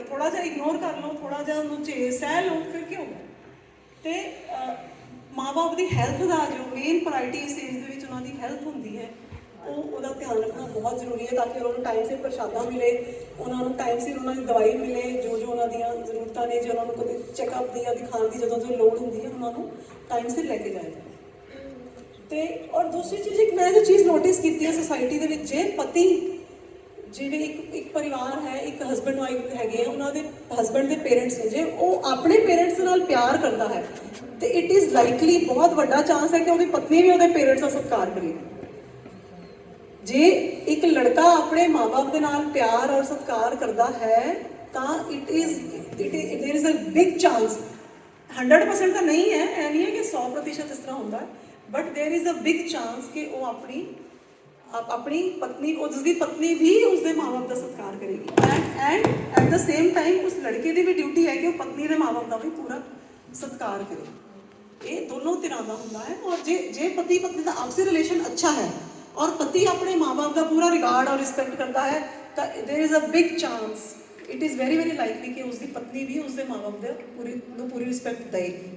थोड़ा जिहा इग्नोर कर लो, थोड़ा जिहा उन्होंने सह लो, फिर की होगा। तो माँ बाप की हैल्थ का जो मेन प्रायोरिटी इस एज के उन्होंने हैल्थ होंगी है, ਉਹਦਾ ਧਿਆਨ ਰੱਖਣਾ ਬਹੁਤ ਜ਼ਰੂਰੀ ਹੈ ਤਾਂ ਕਿ ਉਹਨਾਂ ਨੂੰ ਟਾਈਮ ਸਿਰ ਪ੍ਰਸ਼ਾਦਾ ਮਿਲੇ, ਉਹਨਾਂ ਨੂੰ ਟਾਈਮ ਸਿਰ ਉਹਨਾਂ ਦੀ ਦਵਾਈ ਮਿਲੇ, ਜੋ ਜੋ ਉਹਨਾਂ ਦੀਆਂ ਜ਼ਰੂਰਤਾਂ ਨੇ, ਜੇ ਉਹਨਾਂ ਨੂੰ ਕਦੇ ਚੈੱਕਅਪ ਦੀ ਜਾਂ ਦਿਖਾਉਣ ਦੀ ਜਦੋਂ ਜੋ ਲੋੜ ਹੁੰਦੀ ਹੈ ਉਹਨਾਂ ਨੂੰ ਟਾਈਮ ਸਿਰ ਲੈ ਕੇ ਜਾਇਆ ਜਾਵੇ। ਤੇ ਔਰ ਦੂਸਰੀ ਚੀਜ਼ ਇੱਕ ਮੈਂ ਜੋ ਚੀਜ਼ ਨੋਟਿਸ ਕੀਤੀ ਹੈ ਸੋਸਾਇਟੀ ਦੇ ਵਿੱਚ, ਜੇ ਪਤੀ ਜਿਵੇਂ ਇੱਕ ਪਰਿਵਾਰ ਹੈ, ਇੱਕ ਹਸਬੈਂਡ ਵਾਈਫ ਹੈਗੇ ਆ, ਉਹਨਾਂ ਦੇ ਹਸਬੈਂਡ ਦੇ ਪੇਰੈਂਟਸ ਨੇ, ਜੇ ਉਹ ਆਪਣੇ ਪੇਰੈਂਟਸ ਨਾਲ ਪਿਆਰ ਕਰਦਾ ਹੈ ਤੇ ਇਟ ਇਜ਼ ਲਾਈਕਲੀ ਬਹੁਤ ਵੱਡਾ ਚਾਂਸ ਹੈ ਕਿ ਉਹਦੀ ਪਤਨੀ ਵੀ ਉਹਦੇ ਪੇਰੈਂਟਸ ਦਾ ਸਤਿਕਾਰ ਕਰੇਗੀ। ਜੇ ਇੱਕ ਲੜਕਾ ਆਪਣੇ ਮਾਂ-ਬਾਪ ਦੇ ਨਾਲ ਪਿਆਰ ਔਰ ਸਤਿਕਾਰ ਕਰਦਾ ਹੈ ਤਾਂ there is a big chance, 100% ਤਾਂ ਨਹੀਂ ਹੈ, ਇਹ ਨਹੀਂ ਹੈ ਕਿ 100% ਇਸ ਤਰ੍ਹਾਂ ਹੁੰਦਾ ਹੈ, but there is a big chance ਕਿ ਉਹ ਆਪਣੀ ਪਤਨੀ, ਉਸਦੀ ਪਤਨੀ ਵੀ ਉਸਦੇ ਮਾਂ-ਬਾਪ ਦਾ ਸਤਿਕਾਰ ਕਰੇਗੀ। And at the same time ਉਸ ਲੜਕੇ ਦੀ ਵੀ ਡਿਊਟੀ ਹੈ ਕਿ ਉਹ ਪਤਨੀ ਦੇ ਮਾਂ-ਬਾਪ ਦਾ ਵੀ ਪੂਰਾ ਸਤਿਕਾਰ ਕਰੇ। ਇਹ ਦੋਨੋਂ ਧਿਰਾਂ ਦਾ ਹੁੰਦਾ ਹੈ। ਔਰ ਜੇ ਪਤੀ ਪਤਨੀ ਦਾ ਆਪਸੀ ਰਿਲੇਸ਼ਨ ਅੱਛਾ ਹੈ और पति अपने माँ बाप का पूरा रिगार्ड और रिस्पेक्ट करता है तो there is a big chance, it is very very likely कि उसकी पत्नी भी उसके माँ बाप के पूरी रिस्पेक्ट देगी।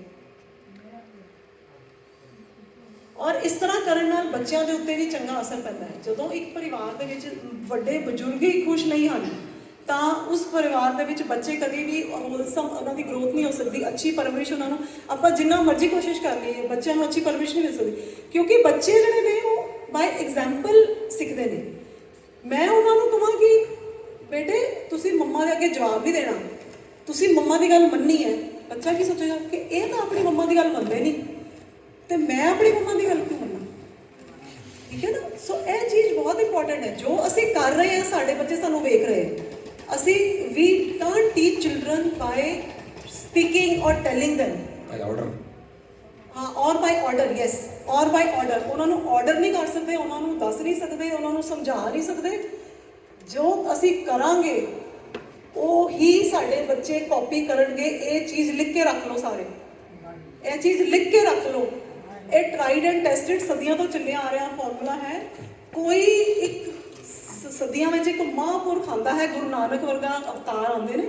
और इस तरह करने नाल बच्चों के उत्ते भी चंगा असर पैदा है। जो एक परिवार के विच वड्डे बजुर्ग ही खुश नहीं हैं तो उस परिवार के विच बच्चे कभी भी होलसम उन्होंने ग्रोथ नहीं हो सकती, अच्छी परवरिश उन्होंने आप जिन्ना मर्जी कोशिश कर लीए बच्चों को अच्छी परवरिश नहीं मिल सकती, क्योंकि बच्चे जोड़े ने वो बाय एग्जाम्पल सीखते हैं। मैं उन्होंने कहांगी बेटे तुसी मम्मा के अगे जवाब नहीं देना, तुसी मम्मा की गल मननी है। बच्चा की सोचेगा कि ये तो अपनी मम्मा की गल मनते नहीं तो मैं अपनी मम्मा की गल क्यों मन्ना, ठीक है ना। सो यह चीज़ बहुत इंपॉर्टेंट है। जो असी कर रहे हैं साढ़े बच्चे सानू वेख रहे हैं, असी वी can't teach children by speaking और टेलिंग देम बाय ऑर्डर। हाँ, और बाय ऑर्डर, यस, और बाय ऑर्डर। उन्होंने ऑर्डर नहीं कर सकते, उन्होंने दस नहीं सकते, उन्होंने समझा नहीं सकते। जो असी करांगे वो ही साढ़े बच्चे कॉपी करनगे। ये चीज़ लिख के रख लो सारे, ये चीज़ लिख के रख लो। ये ट्राइड एंड टेस्टिड सदियों तो चले आ रहा फॉर्मूला है। कोई एक सदियों में एक महापुरख आता है, गुरु नानक वर्गा अवतार आते हैं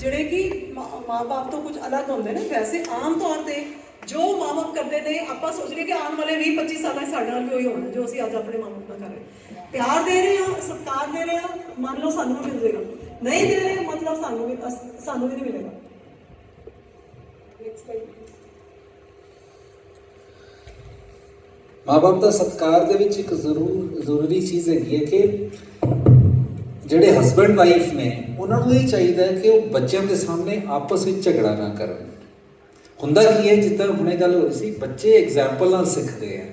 जिहड़े कि माँ बाप तो कुछ अलग होंगे ने। वैसे आम तौर पर जो माँ बाप करते हैं आप सोच रहे कि आने वाले 20-25 साल साढ़े नाल भी वही होना जो असीं अज अपने माँ बाप नाल कर रहे हैं। प्यार दे रहे हैं, सत्कार दे रहे हैं, मान लो सानू मिल जाएगा, नहीं दे रहे मतलब सानू भी नहीं मिलेगा। माँ बाप का सत्कार दे विच एक जरूरी चीज़ हैगी है कि जिहड़े हसबैंड वाइफ ने उन्होंने ये चाहिए कि वो बच्चों के सामने आपस में झगड़ा ना करन। हुंदा की है जिद्दां हुणे गल हो रही सी, बच्चे एग्जाम्पल नाल सीखते हैं।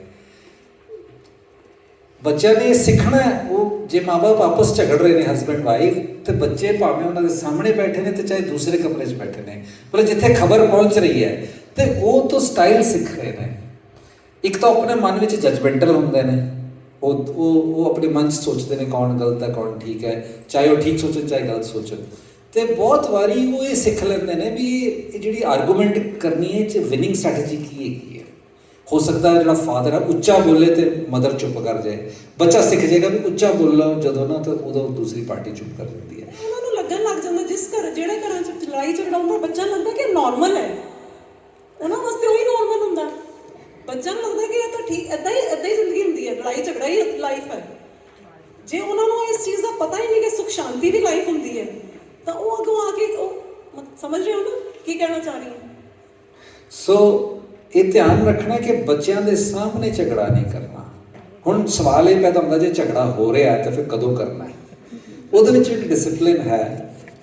बच्चों ने सीखना है, वो जे माँ बाप आपस झगड़ रहे हैं हसबैंड वाइफ तो बच्चे भावें उन्होंने सामने बैठे ने तो चाहे दूसरे कमरे च बैठे ने, पर जिथे खबर पहुँच रही है तो वो तो स्टाइल सीख रहे हैं। एक तो अपने मन में जजमेंटल होंगे ने, वो अपने मन सोचते हैं कौन गलत है कौन ठीक है, चाहे वो ठीक सोचन चाहे गलत सोचन। तो बहुत बारी वो ये सीख लेंगे ने भी जी आर्गूमेंट करनी है विनिंग स्ट्रैटेजी की है। हो सकता है जो फादर है उच्चा बोले तो मदर चुप कर जाए, बच्चा सीख जाएगा भी उच्चा बोलो जो ना तो उदों दूसरी पार्टी चुप कर देती है। उन्होंने लगन लग जाता जिस घर जो घर लड़ाई झगड़ा होता बच्चा लगता कि नॉर्मल है, उन्होंने वास्ते वही नॉर्मल होंगे। बच्चा लगता कि तो ठीक इदा ही जिंदगी होंगी है, लड़ाई झगड़ा ही लाइफ है। जे उन्होंने इस चीज़ का पता ही नहीं कि सुख शांति भी लाइफ होंगी है तो वो अगों आके समझ रहे हो ना की कहना चाह रही है। सो ये ध्यान रखना कि बच्चों के सामने झगड़ा नहीं करना। हुण सवाल ये पैदा होंदा जे झगड़ा हो रहा है तो फिर कदों करना है, उहदे विच एक डिसिपलिन है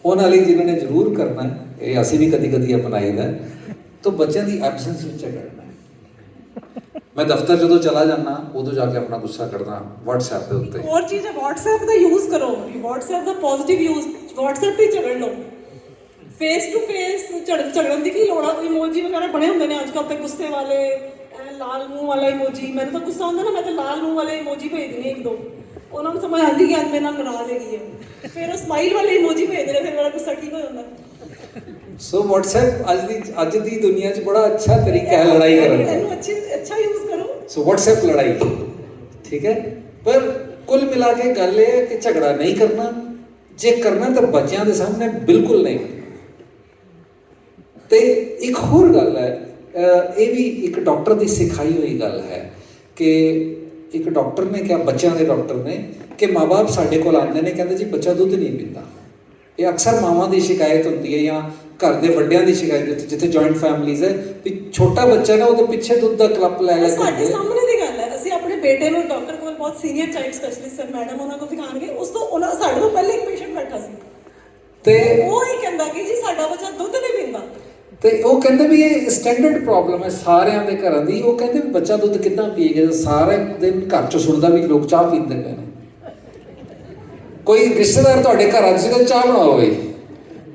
उन्हां लई जिन्होंने जरूर करना है। ये असीं भी कदी कदी अपनाईदा तो बच्चों की एबसेंस में झगड़ना है। मैं दफ्तर जो चला जाना उदों जाके अपना गुस्सा करना व्हाट्सएप के उत्ते। और चीज़ है व्हाट्सएप का यूज़ करो, व्हाट्सएप का पॉजिटिव यूज़, व्हाट्सएप पे झगड़ लो। फेस टू फेस झगड़न की की लोड़ है। इमोजी वगैरह बने होंगे ने आजकल तो गुस्से वाले, लाल मुँह वाला इमोजी। मैंने तो गुस्सा आता ना मैं तो लाल मुँह वाले इमोजी भेज देने एक दो, उन्होंने समझ आती कि आज मेरे नाल नाराज हैगी है, फिर वो स्माइल वाले इमोजी भेज रहे, फिर मेरा गुस्सा ठीक हो जाता। सो व्हाट्सएप अज दी दुनिया च बड़ा अच्छा तरीका है लड़ाई करने का। अच्छा यूज़ करो। सो व्हाट्सएप लड़ाई ठीक है, पर कुल मिला के गल ये कि झगड़ा नहीं करना, ਜੇ ਕਰਨਾ ਤਾਂ ਬੱਚਿਆਂ ਦੇ ਸਾਹਮਣੇ ਬਿਲਕੁਲ ਨਹੀਂ ਕਰਨਾ। ਤੇ ਇੱਕ ਹੋਰ ਗੱਲ ਹੈ, ਇਹ ਵੀ ਇੱਕ ਡਾਕਟਰ ਦੀ ਸਿਖਾਈ ਹੋਈ ਗੱਲ ਹੈ ਕਿ ਇੱਕ ਡਾਕਟਰ ਨੇ ਕਿਹਾ, ਬੱਚਿਆਂ ਦੇ ਡਾਕਟਰ ਨੇ, ਕਿ ਮਾਂ-ਬਾਪ ਸਾਡੇ ਕੋਲ ਆਉਂਦੇ ਨੇ, ਕਹਿੰਦੇ ਜੀ ਬੱਚਾ ਦੁੱਧ ਨਹੀਂ ਪੀਂਦਾ। ਇਹ ਅਕਸਰ ਮਾਵਾਂ ਦੀ ਸ਼ਿਕਾਇਤ ਹੁੰਦੀ ਹੈ ਜਾਂ ਘਰ ਦੇ ਵੱਡਿਆਂ ਦੀ ਸ਼ਿਕਾਇਤ ਹੁੰਦੀ, ਜਿੱਥੇ ਜੁਆਇੰਟ ਫੈਮਿਲੀਜ਼ ਹੈ, ਵੀ ਛੋਟਾ ਬੱਚਾ ਨਾ ਉਹਦੇ ਪਿੱਛੇ ਦੁੱਧ ਦਾ ਕਲੱਪ ਲੈ ਲੈ ਕੇ ਸਾਡੇ ਸਾਹਮਣੇ ਦੀ ਗੱਲ ਹੈ। ਅਸੀਂ ਆਪਣੇ ਬੇਟੇ ਨੂੰ ਡਾਕਟਰ ਕੋਲ, ਬਹੁਤ senior child specialist sir madam ਉਹਨਾਂ ਕੋਲ ਦਿਖਾਣਗੇ, ਉਸ ਤੋਂ ਉਹਨਾਂ ਸਾਡੇ ਤੋਂ ਪਹਿਲੇ ਇੱਕ ਪੇਸ਼ੈਂਟ ਬੈਠਾ ਸੀ ਤੇ ਉਹ ਹੀ ਕਹਿੰਦਾ ਕਿ ਜੀ ਸਾਡਾ ਬੱਚਾ ਦੁੱਧ ਨਹੀਂ ਪੀਂਦਾ। ਤੇ ਉਹ ਕਹਿੰਦੇ ਵੀ ਇਹ ਸਟੈਂਡਰਡ ਪ੍ਰੋਬਲਮ ਹੈ ਸਾਰਿਆਂ ਦੇ ਘਰਾਂ ਦੀ। ਉਹ ਕਹਿੰਦੇ ਵੀ ਬੱਚਾ ਦੁੱਧ ਕਿੱਦਾਂ ਪੀਏਗਾ? ਸਾਰੇ ਦਿਨ ਘਰ 'ਚੋਂ ਸੁਣਦਾ ਵੀ ਲੋਕ ਚਾਹ ਪੀਂਦੇ ਪਏ ਨੇ। ਕੋਈ ਰਿਸ਼ਤੇਦਾਰ ਤੁਹਾਡੇ ਘਰ ਆ, ਤੁਸੀਂ ਤਾਂ ਚਾਹ ਬਣਾਓਗੇ,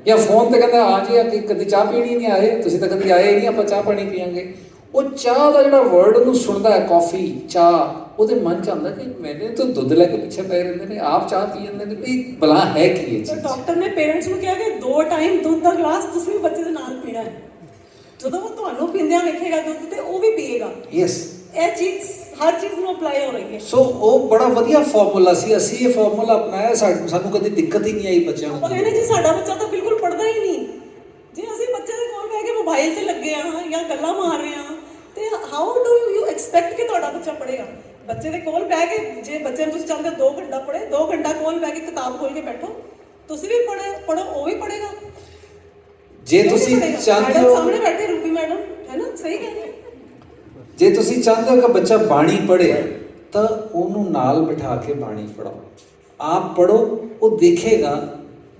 ਜਾਂ ਫੋਨ ਤੇ ਕਹਿੰਦਾ ਆ ਜੀ ਆ ਕਦੀ ਚਾਹ ਪੀਣੀ ਨਹੀਂ ਆਏ, ਤੁਸੀਂ ਤਾਂ ਕਦੀ ਆਏ ਨਹੀਂ, ਆਪਾਂ ਚਾਹ ਪਾਣੀ ਪੀਆਂਗੇ। ਉਹ ਚਾਹ ਦਾ ਜਿਹੜਾ ਵਰਡ ਉਹਨੂੰ ਸੁਣਦਾ ਹੈ, ਕਾਫੀ ਚਾਹ, ਉਹਦੇ ਮਨ 'ਚ ਆਉਂਦਾ ਕਿ ਮੈਨੇ ਤਾਂ ਦੁੱਧ ਲੈ ਕੇ ਪਿੱਛੇ ਪਏ ਰਹਿੰਦੇ ਨੇ, ਆਪ ਚਾਹ ਪੀ ਜਾਂਦੇ ਨੇ, ਵੀ ਬਲਾ ਹੈ ਕੀ ਇਹ ਚੀਜ਼। ਡਾਕਟਰ ਨੇ ਪੇਰੈਂਟਸ ਨੂੰ ਕਿਹਾ ਕਿ 2 ਟਾਈਮ ਦੁੱਧ ਦਾ ਗਲਾਸ ਤੁਸੀਂ ਵੀ ਬੱਚੇ ਦੇ ਨਾਲ ਪੀਣਾ ਹੈ। ਜਦੋਂ ਉਹ ਤੁਹਾਨੂੰ ਪੀਂਦਿਆਂ ਵੇਖੇਗਾ ਦੁੱਧ ਤੇ ਉਹ ਵੀ ਪੀਏਗਾ। ਯੈਸ, ਇਹ ਚੀਜ਼ ਹਰ ਚੀਜ਼ ਨੂੰ ਅਪਲਾਈ ਹੋ ਰਹੀ ਹੈ। ਸੋ ਉਹ ਬੜਾ ਵਧੀਆ ਫਾਰਮੂਲਾ ਸੀ। ਅਸੀਂ ਇਹ ਫਾਰਮੂਲਾ ਅਪਣਾਇਆ, ਸਾਨੂੰ ਕਦੀ ਦਿੱਕਤ ਹੀ ਨਹੀਂ ਆਈ ਬੱਚਿਆਂ ਆਪਾਂ ਨੂੰ। ਕਹਿੰਦੇ ਜੀ ਸਾਡਾ ਬੱਚਾ ਤਾਂ ਬਿਲਕੁਲ ਪੜ੍ਹਦਾ ਹੀ ਨਹੀਂ। ਜੇ ਅਸੀਂ ਬੱਚੇ ਦੇ ਕੋਲ ਬਹਿ ਕੇ ਮੋਬਾਈਲ ਤੇ ਲੱਗੇ ਆ ਜਾਂ ਗੱਲਾਂ ਮਾਰ ਰਹੇ ਆ, ਤੇ ਹਾਊ ਡੂ ਯੂ ਐਕਸਪੈਕਟ ਕਿ ਤੁਹਾਡਾ ਬੱਚਾ ਪੜ੍ਹੇਗਾ? ਬੱਚੇ ਦੇ ਕੋਲ ਬਹਿ ਕੇ, ਜੇ ਬੱਚੇ ਨੂੰ ਤੁਸੀਂ ਚਾਹੁੰਦੇ 2 ਘੰਟਾ ਪੜ੍ਹੇ, 2 ਘੰਟਾ ਕੋਲ ਬਹਿ ਕੇ ਕਿਤਾਬ ਖੋਲ ਕੇ ਬੈਠੋ, ਤੁਸੀਂ ਵੀ ਪੜ੍ਹੋ, ਉਹ ਵੀ ਪੜ੍ਹੇਗਾ। ਜੇ ਤੁਸੀਂ ਚਾਹੁੰਦੇ ਮੈਡਮ ਹੋ, ਸਾਹਮਣੇ ਬੈਠੇ ਰੂਬੀ ਮੈਡਮ ਹੈ ਨਾ, ਸਹੀ ਕਹਿੰਦੇ। ਜੇ ਤੁਸੀਂ ਚਾਹੁੰਦੇ ਹੋ ਕਿ ਬੱਚਾ ਬਾਣੀ ਪੜ੍ਹੇ, ਤਾਂ ਉਹਨੂੰ ਨਾਲ ਬਿਠਾ ਕੇ ਬਾਣੀ ਪੜਾਓ, ਆਪ ਪੜ੍ਹੋ, ਉਹ ਦੇਖੇਗਾ।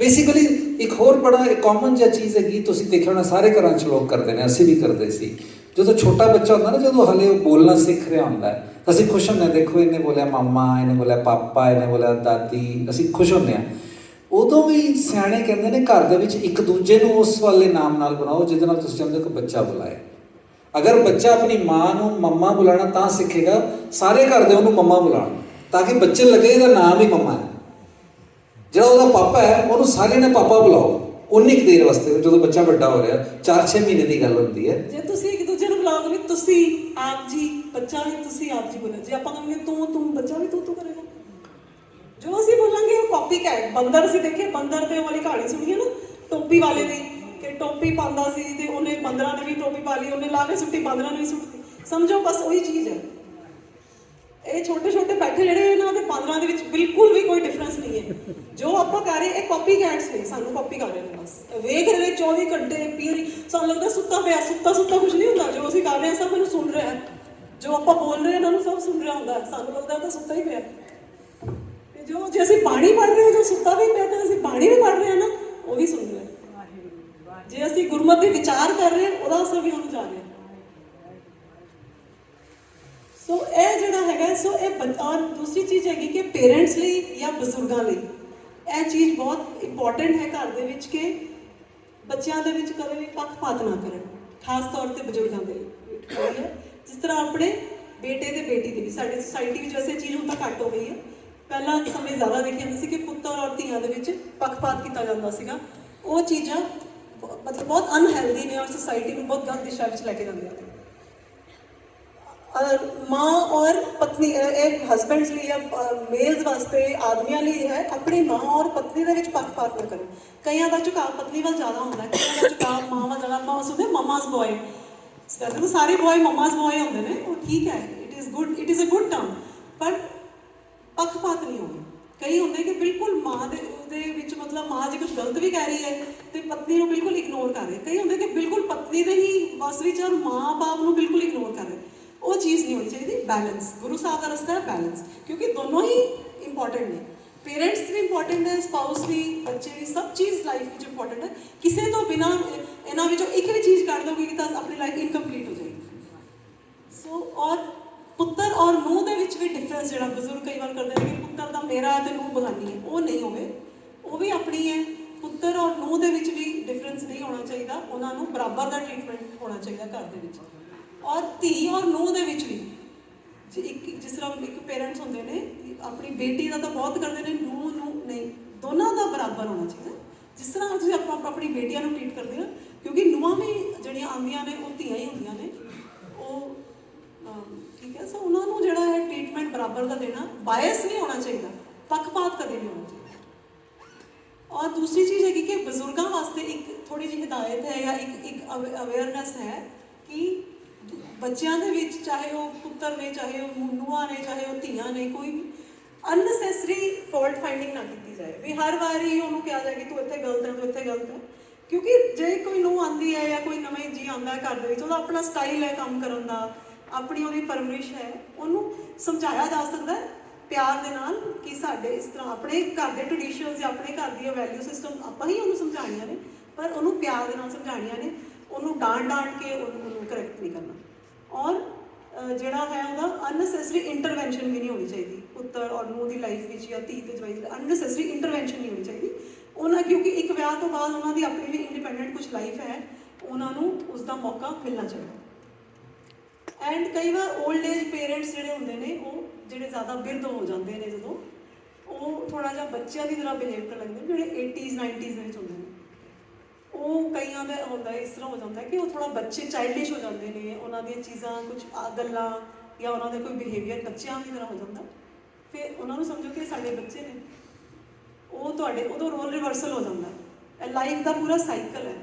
ਬੇਸਿਕਲੀ ਇੱਕ ਹੋਰ ਬੜਾ ਕਾਮਨ ਜਿਹਾ ਚੀਜ਼ ਹੈਗੀ, ਤੁਸੀਂ ਦੇਖਿਆ ਹੋਣਾ ਸਾਰੇ ਘਰਾਂ 'ਚ ਲੋਕ ਕਰਦੇ ਨੇ, ਅਸੀਂ ਵੀ ਕਰਦੇ ਸੀ। ਜਦੋਂ ਛੋਟਾ ਬੱਚਾ ਹੁੰਦਾ ਨਾ, ਜਦੋਂ ਹਲੇ ਉਹ ਬੋਲਣਾ ਸਿੱਖ ਰਿਹਾ ਹੁੰਦਾ, ਅਸੀਂ ਖੁਸ਼ ਹੁੰਦੇ ਹਾਂ, ਦੇਖੋ ਇਹਨੇ ਬੋਲਿਆ ਮਾਮਾ, ਇਹਨੇ ਬੋਲਿਆ ਪਾਪਾ, ਇਹਨੇ ਬੋਲਿਆ ਦਾਦੀ, ਅਸੀਂ ਖੁਸ਼ ਹੁੰਦੇ ਹਾਂ। ਉਦੋਂ ਵੀ ਸਿਆਣੇ ਕਹਿੰਦੇ ਨੇ ਘਰ ਦੇ ਵਿੱਚ ਇੱਕ ਦੂਜੇ ਨੂੰ ਉਸ ਵਾਲੇ ਨਾਮ ਨਾਲ ਬੁਲਾਓ ਜਿਹਦੇ ਨਾਲ ਤੁਸੀਂ ਚਾਹੁੰਦੇ ਹੋ ਕਿ ਬੱਚਾ ਬੁਲਾਏ। ਅਗਰ ਬੱਚਾ ਆਪਣੀ ਮਾਂ ਨੂੰ ਮੰਮਾ ਬੁਲਾਉਣਾ ਤਾਂ ਸਿੱਖੇਗਾ, ਸਾਰੇ ਘਰ ਦੇ ਉਹਨੂੰ ਮੰਮਾ ਬੁਲਾਉਣ, ਤਾਂ ਕਿ ਬੱਚੇ ਲੱਗੇ ਇਹਦਾ ਨਾਮ ਹੀ ਮੰਮਾ ਹੈ। ਜਿਹੜਾ ਉਹਦਾ ਪਾਪਾ ਹੈ ਉਹਨੂੰ ਸਾਰਿਆਂ ਨੇ ਪਾਪਾ ਬੁਲਾਓ ਉਨੀ ਕੁ ਦੇਰ ਵਾਸਤੇ, ਜਦੋਂ ਬੱਚਾ ਵੱਡਾ ਹੋ ਰਿਹਾ, 4-6 ਮਹੀਨੇ ਦੀ ਗੱਲ ਹੁੰਦੀ ਹੈ। ਜੇ ਤੁਸੀਂ ਇੱਕ ਦੂਜੇ ਨੂੰ ਬੁਲਾਓਗੇ ਵੀ ਤੁਸੀਂ ਆਪ ਜੀ, ਬੱਚਾ ਵੀ ਤੁਸੀਂ ਆਪ ਜੀ ਬੋਲੋ। ਜੇ ਆਪਾਂ ਕਹਾਂਗੇ ਤੂੰ, ਬੱਚਾ ਵੀ ਤੂੰ ਕਰੇਗਾ। ਜੋ ਅਸੀਂ ਬੋਲਾਂਗੇ ਉਹ ਕਾਪੀ ਕੈਟ। ਬੰਦਰ ਅਸੀਂ ਦੇਖੇ, ਬੰਦਰ ਤੇ ਵਾਲੀ ਕਹਾਣੀ ਸੁਣੀ ਹੈ ਨਾ, ਟੋਪੀ ਵਾਲੇ ਦੀ, ਕਿ ਟੋਪੀ ਪਾਉਂਦਾ ਸੀ ਤੇ ਉਹਨੇ ਬੰਦਰਾਂ ਨੇ ਵੀ ਟੋਪੀ ਪਾ ਲਈ, ਉਹਨੇ ਲਾ ਕੇ ਸੁੱਟੀ, ਬੰਦਰਾਂ ਨੇ ਵੀ ਸੁੱਟੀ। ਸਮਝੋ ਬਸ ਉਹੀ ਚੀਜ਼ ਹੈ। ਇਹ ਛੋਟੇ ਛੋਟੇ ਬੈਠੇ ਜਿਹੜੇ ਇਹਨਾਂ ਦੇ ਬਾਂਦਰਾਂ ਦੇ ਵਿੱਚ ਬਿਲਕੁਲ ਵੀ ਕੋਈ ਡਿਫਰੈਂਸ ਨਹੀਂ ਹੈ। ਜੋ ਆਪਾਂ ਕਰ ਰਹੇ ਇਹ ਕਾਪੀ ਕੈਟਸ ਨੇ, ਸਾਨੂੰ ਕਾਪੀ ਕਰ ਰਹੇ ਨੇ, ਬਸ ਵੇਖ ਰਹੇ 24 ਘੰਟੇ ਪੀਰੀ। ਸਾਨੂੰ ਲੱਗਦਾ ਸੁੱਤਾ ਪਿਆ, ਸੁੱਤਾ ਕੁਝ ਨਹੀਂ ਹੁੰਦਾ। ਜੋ ਅਸੀਂ ਕਰ ਰਹੇ ਹਾਂ ਸਭ ਮੈਨੂੰ ਸੁਣ ਰਿਹਾ, ਜੋ ਆਪਾਂ ਬੋਲ ਰਹੇ ਇਹਨਾਂ ਨੂੰ ਸਭ ਸੁਣ ਰਿਹਾ ਹੁੰਦਾ। ਸਾਨੂੰ ਲੱਗਦਾ ਤਾਂ ਸੁੱਤਾ ਹੀ ਪਿਆ। ਤੇ ਜੇ ਅਸੀਂ ਬਾਣੀ ਪੜ੍ਹ ਰਹੇ ਹਾਂ, ਜੋ ਸੁੱਤਾ ਵੀ ਪਿਆ, ਤਾਂ ਅਸੀਂ ਬਾਣੀ ਵੀ ਪੜ੍ਹ ਰਹੇ ਹਾਂ ਨਾ, ਉਹ ਵੀ ਸੁਣ ਰਿਹਾ। ਜੇ ਅਸੀਂ ਗੁਰਮਤਿ ਦੇ ਵਿਚਾਰ ਕਰ ਰਹੇ ਹਾਂ, ਉਹਦਾ ਅਸਰ ਵੀ ਉਹਨੂੰ ਜਾ ਰਿਹਾ। ਸੋ ਇਹ ਜਿਹੜਾ ਹੈਗਾ, ਸੋ ਇਹ ਔਰ ਦੂਸਰੀ ਚੀਜ਼ ਹੈਗੀ ਕਿ ਪੇਰੈਂਟਸ ਲਈ ਜਾਂ ਬਜ਼ੁਰਗਾਂ ਲਈ ਇਹ ਚੀਜ਼ ਬਹੁਤ ਇੰਪੋਰਟੈਂਟ ਹੈ ਘਰ ਦੇ ਵਿੱਚ, ਕਿ ਬੱਚਿਆਂ ਦੇ ਵਿੱਚ ਕਦੇ ਵੀ ਪੱਖਪਾਤ ਨਾ ਕਰਨ, ਖਾਸ ਤੌਰ ਤੇ ਬਜ਼ੁਰਗਾਂ ਦੇ ਲਈ। ਜਿਸ ਤਰ੍ਹਾਂ ਆਪਣੇ ਬੇਟੇ ਤੇ ਬੇਟੀ ਦੇ ਵੀ, ਸਾਡੀ ਸੁਸਾਇਟੀ ਵਿੱਚ ਵੈਸੇ ਚੀਜ਼ ਹੁਣ ਤਾਂ ਘੱਟ ਹੋ ਗਈ ਹੈ। ਪਹਿਲਾਂ ਸਮੇਂ ਜ਼ਿਆਦਾ ਦੇਖੇ ਜਾਂਦੇ ਸੀ ਕਿ ਪੁੱਤਰ ਔਰ ਧੀਆਂ ਦੇ ਵਿੱਚ ਪੱਖਪਾਤ ਕੀਤਾ ਜਾਂਦਾ ਸੀਗਾ। ਉਹ ਚੀਜ਼ਾਂ ਮਤਲਬ ਬਹੁਤ ਅਨਹੈਲਦੀ ਨੇ ਔਰ ਸੁਸਾਇਟੀ ਨੂੰ ਬਹੁਤ ਗਲਤ ਦਿਸ਼ਾ ਵਿੱਚ ਲੈ ਕੇ ਜਾਂਦੀਆਂ ਨੇ। ਮਾਂ ਔਰ ਪਤਨੀ, ਇਹ ਹਸਬੈਂਡਸ ਲਈ ਜਾਂ ਮੇਲਸ ਵਾਸਤੇ, ਆਦਮੀਆਂ ਲਈ ਹੈ, ਆਪਣੀ ਮਾਂ ਔਰ ਪਤਨੀ ਦੇ ਵਿੱਚ ਪੱਖਪਾਤ ਨਾ ਕਰੋ। ਕਈਆਂ ਦਾ ਝੁਕਾਅ ਪਤਨੀ ਵੱਲ ਜ਼ਿਆਦਾ ਹੁੰਦਾ, ਕਈਆਂ ਦਾ ਝੁਕਾਅ ਮਾਂ ਵੱਲ ਜ਼ਿਆਦਾ। ਆਪਾਂ ਸੁਣਦੇ ਮਮਾਜ਼ ਬॉय, ਵੈਸੇ ਤਾਂ ਸਾਰੇ ਬॉय ਮਮਾਜ਼ ਬॉय ਹੁੰਦੇ ਨੇ, ਉਹ ਠੀਕ ਹੈ, it is a good term, ਪਰ ਪੱਖਪਾਤ ਨਹੀਂ ਹੋਵੇ। ਕਈ ਹੁੰਦੇ ਕਿ ਬਿਲਕੁਲ ਮਾਂ ਦੇ ਉਹਦੇ ਵਿੱਚ, ਮਤਲਬ ਮਾਂ ਜੇ ਕੁਝ ਗਲਤ ਵੀ ਕਹਿ ਰਹੀ ਹੈ ਤੇ ਪਤਨੀ ਨੂੰ ਬਿਲਕੁਲ ਇਗਨੋਰ ਕਰ ਰਹੇ। ਕਈ ਹੁੰਦੇ ਕਿ ਬਿਲਕੁਲ ਪਤਨੀ ਦੇ ਹੀ ਬਸ ਵਿੱਚ ਔਰ ਮਾਂ ਬਾਪ ਨੂੰ ਬਿਲਕੁਲ ਇਗਨੋਰ ਕਰ ਰਹੇ। ਉਹ ਚੀਜ਼ ਨਹੀਂ ਹੋਣੀ ਚਾਹੀਦੀ। ਬੈਲੈਂਸ, ਗੁਰੂ ਸਾਹਿਬ ਦਾ ਰਸਤਾ ਹੈ ਬੈਲੈਂਸ, ਕਿਉਂਕਿ ਦੋਨੋਂ ਹੀ ਇੰਪੋਰਟੈਂਟ ਨੇ। ਪੇਰੈਂਟਸ ਵੀ ਇੰਪੋਰਟੈਂਟ ਹੈ, ਸਪਾਊਸ ਵੀ, ਬੱਚੇ ਵੀ, ਸਭ ਚੀਜ਼ ਲਾਈਫ ਵਿੱਚ ਇੰਪੋਰਟੈਂਟ ਹੈ। ਕਿਸੇ ਤੋਂ ਬਿਨਾਂ ਇਹਨਾਂ ਵਿੱਚੋਂ ਇੱਕ ਵੀ ਚੀਜ਼ ਕੱਢ ਦੋਗੇ ਤਾਂ ਆਪਣੀ ਲਾਈਫ ਇਨਕੰਪਲੀਟ ਹੋ ਜਾਏਗੀ। ਸੋ ਔਰ ਪੁੱਤਰ ਔਰ ਨੂੰਹ ਦੇ ਵਿੱਚ ਵੀ ਡਿਫਰੈਂਸ, ਜਿਹੜਾ ਬਜ਼ੁਰਗ ਕਈ ਵਾਰ ਕਰਦੇ ਨੇ ਕਿ ਪੁੱਤਰ ਦਾ ਮੇਰਾ ਤੇ ਨੂੰਹ ਬਗਾਨੀ ਹੈ, ਉਹ ਨਹੀਂ ਹੋਵੇ। ਉਹ ਵੀ ਆਪਣੀ ਹੈ। ਪੁੱਤਰ ਔਰ ਨੂੰਹ ਦੇ ਵਿੱਚ ਵੀ ਡਿਫਰੈਂਸ ਨਹੀਂ ਹੋਣਾ ਚਾਹੀਦਾ, ਉਹਨਾਂ ਨੂੰ ਬਰਾਬਰ ਦਾ ਟ੍ਰੀਟਮੈਂਟ ਹੋਣਾ ਚਾਹੀਦਾ ਘਰ ਦੇ ਵਿੱਚ। ਔਰ ਧੀ ਔਰ ਨੂੰਹ ਦੇ ਵਿੱਚ ਵੀ, ਜਿਸ ਤਰ੍ਹਾਂ ਇੱਕ ਪੇਰੈਂਟਸ ਹੁੰਦੇ ਨੇ, ਆਪਣੀ ਬੇਟੀ ਦਾ ਤਾਂ ਬਹੁਤ ਕਰਦੇ ਨੇ, ਨੂੰਹ ਨੂੰ ਨਹੀਂ, ਦੋਨਾਂ ਦਾ ਬਰਾਬਰ ਹੋਣਾ ਚਾਹੀਦਾ। ਜਿਸ ਤਰ੍ਹਾਂ ਤੁਸੀਂ ਆਪਣੀ ਬੇਟੀਆਂ ਨੂੰ ਟ੍ਰੀਟ ਕਰਦੇ ਹੋ, ਕਿਉਂਕਿ ਨੂੰਹਾਂ ਵੀ ਜਿਹੜੀਆਂ ਆਉਂਦੀਆਂ ਨੇ ਉਹ ਧੀਆਂ ਹੀ ਹੁੰਦੀਆਂ ਨੇ, ਉਹ ਠੀਕ ਹੈ। ਸੋ ਉਹਨਾਂ ਨੂੰ ਜਿਹੜਾ ਹੈ ਟ੍ਰੀਟਮੈਂਟ ਬਰਾਬਰ ਦਾ ਦੇਣਾ, ਬਾਇਸ ਨਹੀਂ ਹੋਣਾ ਚਾਹੀਦਾ, ਪੱਖਪਾਤ ਕਦੇ ਨਹੀਂ ਹੋਣਾ ਚਾਹੀਦਾ। ਔਰ ਦੂਸਰੀ ਚੀਜ਼ ਹੈਗੀ ਕਿ ਬਜ਼ੁਰਗਾਂ ਵਾਸਤੇ ਇੱਕ ਥੋੜੀ ਜਿਹੀ ਹਦਾਇਤ ਹੈ ਜਾਂ ਇੱਕ ਅਵੇਅਰਨੈਸ ਹੈ ਕਿ ਬੱਚਿਆਂ ਦੇ ਵਿੱਚ ਚਾਹੇ ਉਹ ਪੁੱਤਰ ਨੇ, ਚਾਹੇ ਉਹ ਨੂੰਹਾਂ ਨੇ, ਚਾਹੇ ਉਹ ਧੀਆਂ ਨੇ, ਕੋਈ ਅਨਨੈਸੈਸਰੀ ਫਾਲਟ ਫਾਈਂਡਿੰਗ ਨਾ ਕੀਤੀ ਜਾਏ ਵੀ ਹਰ ਵਾਰੀ ਉਹਨੂੰ ਕਿਹਾ ਜਾਏ ਕਿ ਤੂੰ ਇੱਥੇ ਗਲਤ ਹੈ, ਤੂੰ ਇੱਥੇ ਗਲਤ ਹੈ। ਕਿਉਂਕਿ ਜੇ ਕੋਈ ਨੂੰਹ ਆਉਂਦੀ ਹੈ ਜਾਂ ਕੋਈ ਨਵੇਂ ਜੀ ਆਉਂਦਾ ਹੈ ਘਰ ਦੇ ਵਿੱਚ, ਉਹਦਾ ਆਪਣਾ ਸਟਾਈਲ ਹੈ ਕੰਮ ਕਰਨ ਦਾ, ਆਪਣੀ ਉਹਦੀ ਪਰਵਰਿਸ਼ ਹੈ, ਉਹਨੂੰ ਸਮਝਾਇਆ ਜਾ ਸਕਦਾ ਹੈ ਪਿਆਰ ਦੇ ਨਾਲ ਕਿ ਸਾਡੇ ਇਸ ਤਰ੍ਹਾਂ ਆਪਣੇ ਘਰ ਦੇ ਟ੍ਰੈਡੀਸ਼ਨਸ ਜਾਂ ਆਪਣੇ ਘਰ ਦੀ ਵੈਲਿਊ ਸਿਸਟਮ ਆਪਾਂ ਹੀ ਉਹਨੂੰ ਸਮਝਾਉਣੀਆਂ ਨੇ, ਪਰ ਉਹਨੂੰ ਪਿਆਰ ਦੇ ਨਾਲ ਸਮਝਾਉਣੀਆਂ ਨੇ, ਉਹਨੂੰ ਡਾਂਟ ਕੇ ਉਹਨੂੰ ਕਰੈਕਟ ਨਹੀਂ ਕਰਨਾ। ਔਰ ਜਿਹੜਾ ਹੈ ਉਹਦਾ ਅਨਨੈਸੈਸਰੀ ਇੰਟਰਵੈਂਸ਼ਨ ਵੀ ਨਹੀਂ ਹੋਣੀ ਚਾਹੀਦੀ ਪੁੱਤਰ ਔਰ ਨੂੰਹ ਦੀ ਲਾਈਫ ਵਿੱਚ ਜਾਂ ਧੀ ਤੇ ਜਵਾਈ ਦੀ ਅਨਨੈਸੈਸਰੀ ਇੰਟਰਵੈਂਸ਼ਨ ਨਹੀਂ ਹੋਣੀ ਚਾਹੀਦੀ ਉਹਨਾਂ, ਕਿਉਂਕਿ ਇੱਕ ਵਿਆਹ ਤੋਂ ਬਾਅਦ ਉਹਨਾਂ ਦੀ ਆਪਣੀ ਵੀ ਇੰਡੀਪੈਂਡੈਂਟ ਕੁਝ ਲਾਈਫ ਹੈ, ਉਹਨਾਂ ਨੂੰ ਉਸ ਦਾ ਮੌਕਾ ਮਿਲਣਾ ਚਾਹੀਦਾ। ਐਂਡ ਕਈ ਵਾਰ ਓਲਡ ਏਜ ਪੇਰੈਂਟਸ ਜਿਹੜੇ ਹੁੰਦੇ ਨੇ, ਉਹ ਜਿਹੜੇ ਜ਼ਿਆਦਾ ਬਿਰਧ ਹੋ ਜਾਂਦੇ ਨੇ ਜਦੋਂ, ਉਹ ਥੋੜ੍ਹਾ ਜਿਹਾ ਬੱਚਿਆਂ ਦੀ ਤਰ੍ਹਾਂ ਬਿਹੇਵ ਕਰਨ ਲੱਗਦੇ, ਜਿਹੜੇ 80s 90s ਦੇ ਵਿੱਚ ਹੁੰਦੇ ਨੇ, ਉਹ ਕਈਆਂ ਦਾ ਹੁੰਦਾ ਇਸ ਤਰ੍ਹਾਂ ਹੋ ਜਾਂਦਾ ਕਿ ਉਹ ਥੋੜ੍ਹਾ ਬੱਚੇ ਚਾਈਲਡਿਸ਼ ਹੋ ਜਾਂਦੇ ਨੇ, ਉਹਨਾਂ ਦੀਆਂ ਚੀਜ਼ਾਂ ਕੁਝ ਗੱਲਾਂ ਜਾਂ ਉਹਨਾਂ ਦੇ ਕੋਈ ਬਿਹੇਵੀਅਰ ਬੱਚਿਆਂ ਦੀ ਤਰ੍ਹਾਂ ਹੋ ਜਾਂਦਾ। ਫਿਰ ਉਹਨਾਂ ਨੂੰ ਸਮਝੋ ਕਿ ਸਾਡੇ ਬੱਚੇ ਨੇ, ਉਹ ਤੁਹਾਡੇ ਉਦੋਂ ਰੋਲ ਰਿਵਰਸਲ ਹੋ ਜਾਂਦਾ। ਇਹ ਲਾਈਫ ਦਾ ਪੂਰਾ ਸਾਈਕਲ ਹੈ।